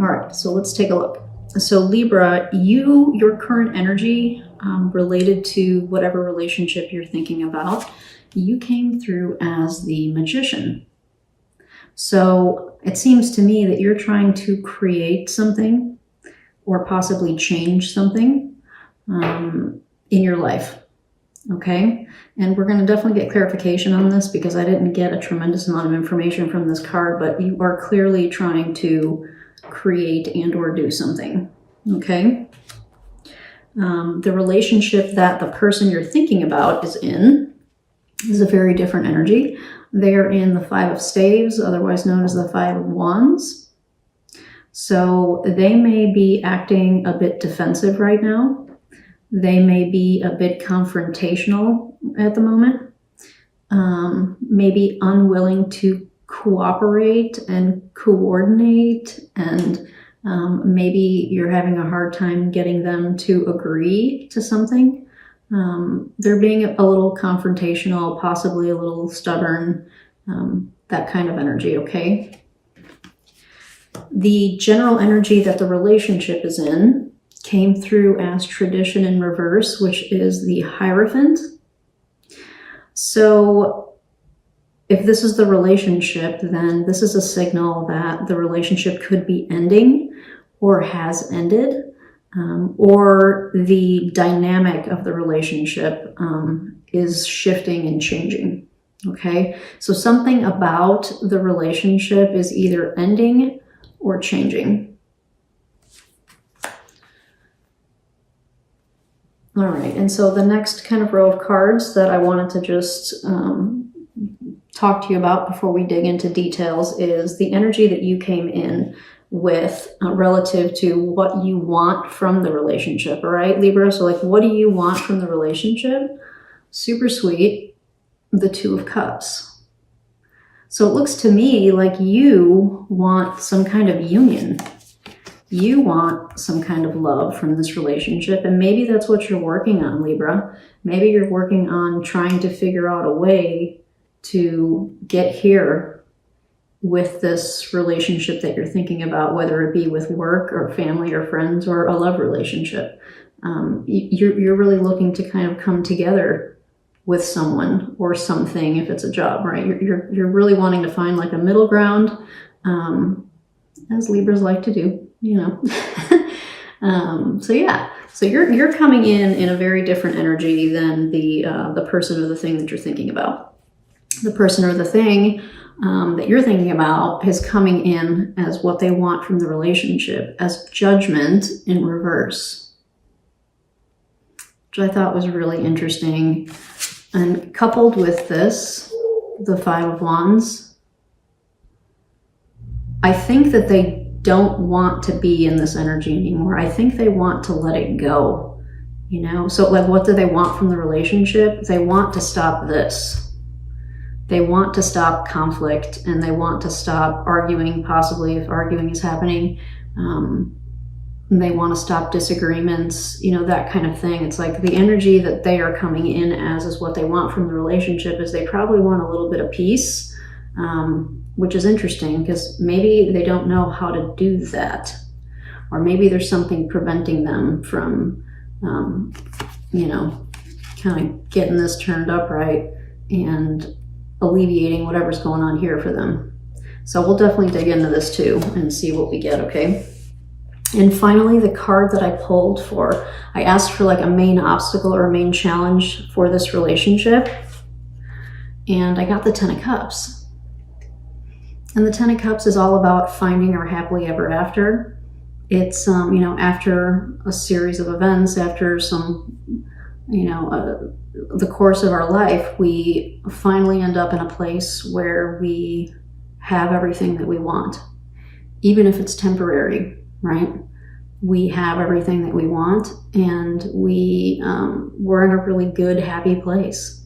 All right, so let's take a look. So Libra, your current energy related to whatever relationship you're thinking about, you came through as the Magician. So it seems to me that you're trying to create something or possibly change something in your life. Okay, and we're going to definitely get clarification on this because I didn't get a tremendous amount of information from this card, but you are clearly trying to create and or do something. Okay, the relationship that the person you're thinking about is in is a very different energy. They're in the Five of Staves, otherwise known as the Five of Wands. So they may be acting a bit defensive right now. They may be a bit confrontational at the moment, maybe unwilling to cooperate and coordinate, and maybe you're having a hard time getting them to agree to something. They're being a little confrontational, possibly a little stubborn, that kind of energy, okay? The general energy that the relationship is in came through as tradition in reverse, which is the Hierophant. So if this is the relationship, then this is a signal that the relationship could be ending or has ended, or the dynamic of the relationship is shifting and changing. Okay, so something about the relationship is either ending or changing. All right, and so the next kind of row of cards that I wanted to just talk to you about before we dig into details is the energy that you came in with relative to what you want from the relationship, all right, Libra? So like, what do you want from the relationship? Super sweet, the Two of Cups. So it looks to me like you want some kind of union. You want some kind of love from this relationship, and maybe that's what you're working on, Libra. Maybe you're working on trying to figure out a way to get here with this relationship that you're thinking about, whether it be with work or family or friends or a love relationship. You're really looking to kind of come together with someone or something if it's a job, right? You're really wanting to find like a middle ground, as Libras like to do. You know, so yeah, so you're coming in a very different energy than the person or the thing that you're thinking about. The person or the thing that you're thinking about is coming in as what they want from the relationship, as Judgment in reverse, which I thought was really interesting. And coupled with this, the Five of Wands, I think that they don't want to be in this energy anymore. I think they want to let it go, you know? So like, what do they want from the relationship? They want to stop this. They want to stop conflict, and they want to stop arguing, possibly if arguing is happening. They want to stop disagreements, you know, that kind of thing. It's like the energy that they are coming in as is what they want from the relationship is they probably want a little bit of peace, which is interesting because maybe they don't know how to do that. Or maybe there's something preventing them from, you know, kind of getting this turned up right and alleviating whatever's going on here for them. So we'll definitely dig into this too and see what we get, okay? And finally, the card that I pulled for, I asked for like a main obstacle or a main challenge for this relationship. And I got the Ten of Cups. And the Ten of Cups is all about finding our happily ever after. It's, you know, after a series of events, after some, you know, the course of our life, we finally end up in a place where we have everything that we want, even if it's temporary, right? We have everything that we want, and we're in a really good, happy place.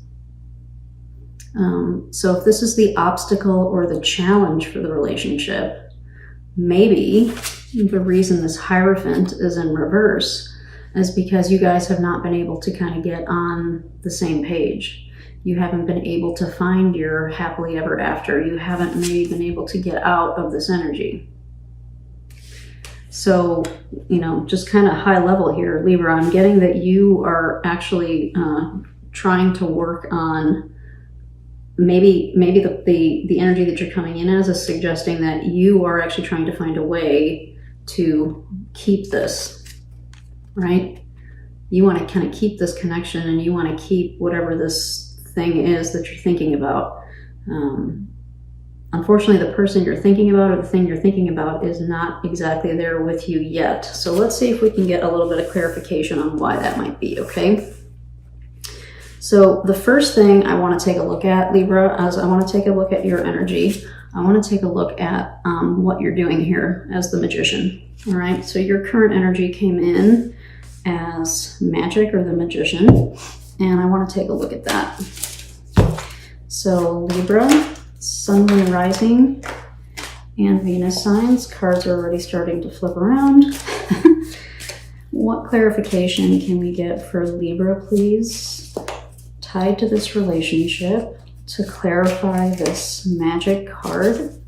So if this is the obstacle or the challenge for the relationship, maybe the reason this Hierophant is in reverse is because you guys have not been able to kind of get on the same page. You haven't been able to find your happily ever after. You haven't maybe been able to get out of this energy. So, you know, just kind of high level here, Libra, I'm getting that you are actually trying to work on maybe the energy that you're coming in as is suggesting that you are actually trying to find a way to keep this, right? You want to kind of keep this connection, and you want to keep whatever this thing is that you're thinking about. Unfortunately, the person you're thinking about or the thing you're thinking about is not exactly there with you yet. So let's see if we can get a little bit of clarification on why that might be, okay? So the first thing I want to take a look at, Libra, is I want to take a look at your energy. I want to take a look at what you're doing here as the Magician, all right? So your current energy came in as Magic or the Magician, and I want to take a look at that. So Libra, Sun, Moon, Rising, and Venus signs. Cards are already starting to flip around. What clarification can we get for Libra, please, tied to this relationship to clarify this Magic card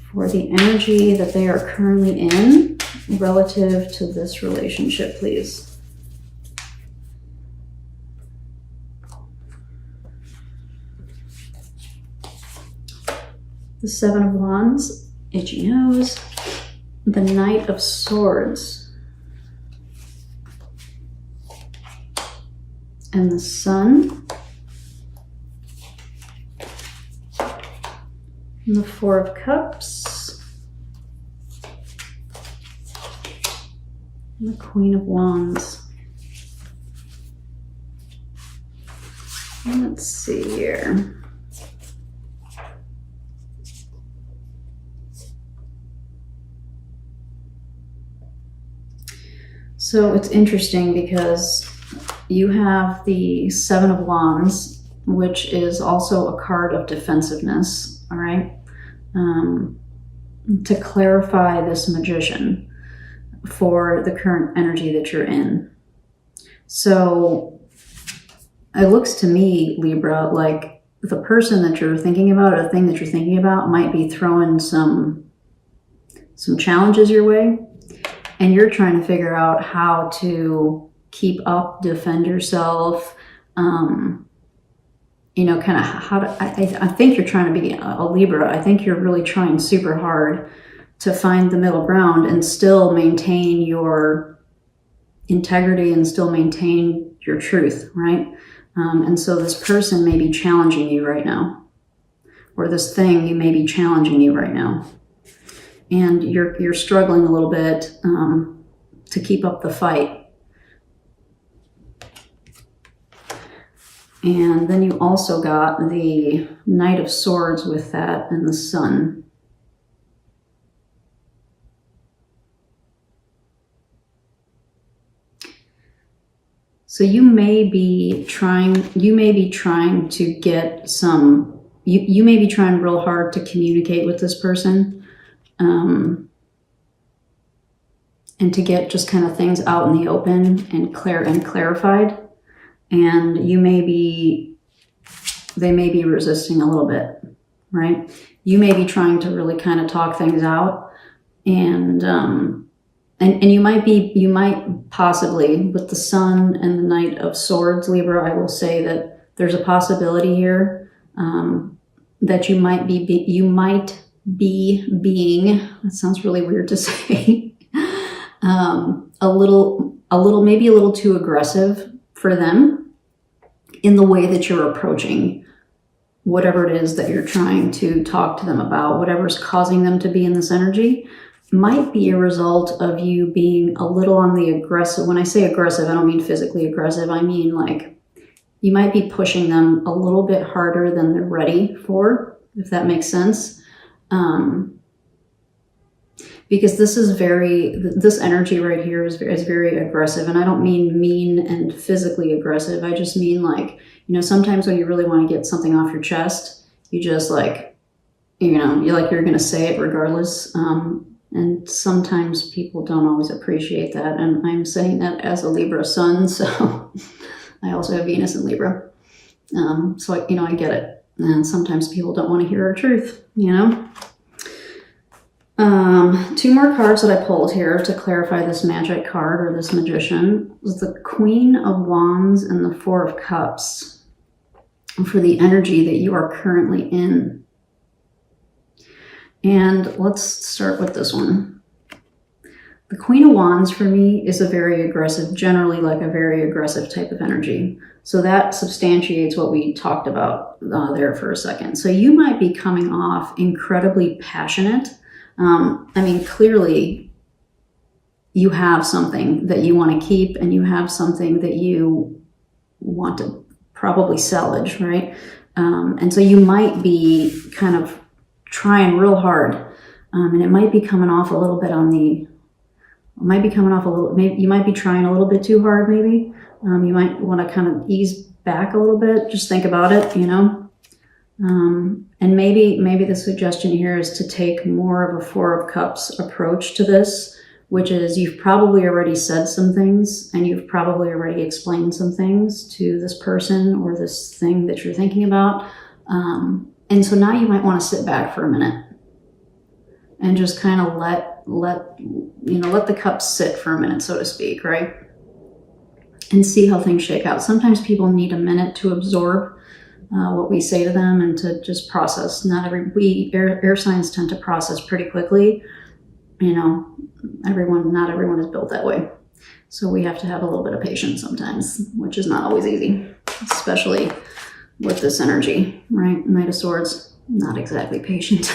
for the energy that they are currently in relative to this relationship, please? The Seven of Wands, itchy nose. The Knight of Swords. And the Sun. And the Four of Cups. And the Queen of Wands. Let's see here. So it's interesting because you have the Seven of Wands, which is also a card of defensiveness, all right? To clarify this Magician for the current energy that you're in. So it looks to me, Libra, like the person that you're thinking about or the thing that you're thinking about might be throwing some challenges your way. And you're trying to figure out how to keep up, defend yourself, you know, kind of how to, I think you're trying to be a Libra. I think you're really trying super hard to find the middle ground and still maintain your integrity and still maintain your truth, right? And so this person may be challenging you right now, or this thing you may be challenging you right now. And you're struggling a little bit to keep up the fight. And then you also got the Knight of Swords with that and the Sun. So you may be trying to get some, you may be trying real hard to communicate with this person. And to get just kind of things out in the open and clarified, and they may be resisting a little bit, right? You may be trying to really kind of talk things out, and you might possibly, with the Sun and the Knight of Swords, Libra, I will say that there's a possibility here that you might be being, that sounds really weird to say, maybe a little too aggressive for them in the way that you're approaching whatever it is that you're trying to talk to them about. Whatever's causing them to be in this energy might be a result of you being a little on the aggressive. When I say aggressive, I don't mean physically aggressive. I mean like you might be pushing them a little bit harder than they're ready for, if that makes sense. Because this energy right here is very aggressive. And I don't mean mean and physically aggressive. I just mean like, you know, sometimes when you really want to get something off your chest, you just like, you know, you're going to say it regardless. And sometimes people don't always appreciate that. And I'm saying that as a Libra sun. So I also have Venus in Libra. So I get it. And sometimes people don't want to hear our truth, you know? Two more cards that I pulled here to clarify this magic card or this magician was the Queen of Wands and the Four of Cups for the energy that you are currently in. And let's start with this one. The Queen of Wands for me is a very aggressive, generally like a very aggressive type of energy. So that substantiates what we talked about there for a second. So you might be coming off incredibly passionate. I mean, clearly you have something that you want to keep and you have something that you want to probably salvage, right? And so you might be kind of trying real hard, and it might be coming off a little bit on the, maybe you might be trying a little bit too hard, maybe. You might want to kind of ease back a little bit. Just think about it, you know. And maybe the suggestion here is to take more of a Four of Cups approach to this, which is you've probably already said some things and you've probably already explained some things to this person or this thing that you're thinking about. And so now you might want to sit back for a minute and just kind of let the cups sit for a minute, so to speak, right? And see how things shake out. Sometimes people need a minute to absorb what we say to them and to just process. Air signs tend to process pretty quickly. You know, not everyone is built that way. So we have to have a little bit of patience sometimes, which is not always easy, especially with this energy, right? Knight of Swords, not exactly patient.